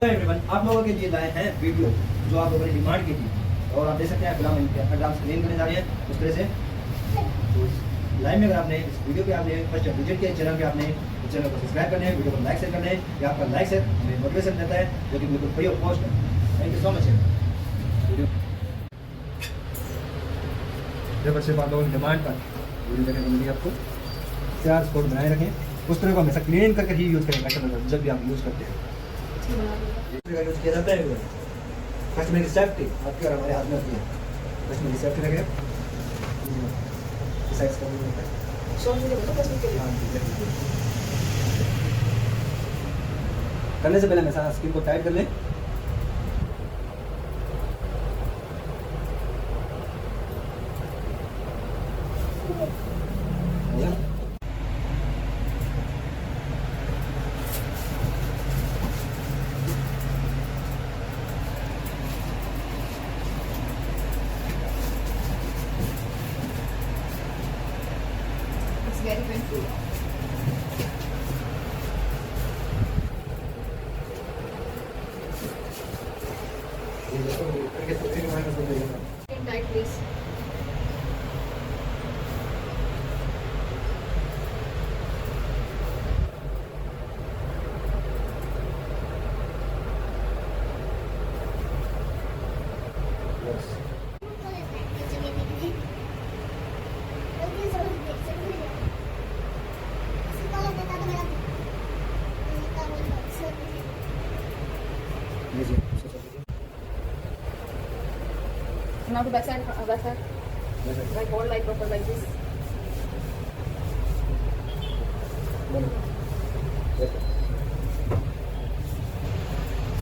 Everyone, आप लोगों के लिए लाए हैं वीडियो जो आप लोगों ने डिमांड की थी और आप देख सकते हैं फिलहाल अंडरआर्म्स क्लीन करने जा रहे हैं उस तरह से। तो लाइव में अगर आपने इस वीडियो पे आपने फर्स्ट टाइम विजिट किया चैनल पे, आपने इस चैनल को सब्सक्राइब करना है, वीडियो को लाइक शेयर करना है। ये आपका लाइक शेयर हमें मोटिवेशन देता है जो कि बिल्कुल फ्री ऑफ कॉस्ट है। Thank you so much. देखो सिर्फ आप लोगों की डिमांड पर वीडियो देखने को मिली आपको। 4 स्पॉट बनाए रखें, उस तरह को हमेशा क्लीन करके ही यूज़ करें कस्टमर जब भी आप यूज़ करते हैं। यूज़ किया जाता है कस्टमर की सेफ्टी आपके और हमारे हाथ में होती है। कस्टमर की सेफ्टी रखें, साइज का भी होता है। करने से पहले हमेशा स्किन को टाइट कर लें। Very painful. Tight, please. Now to back side, like hold like proper like this.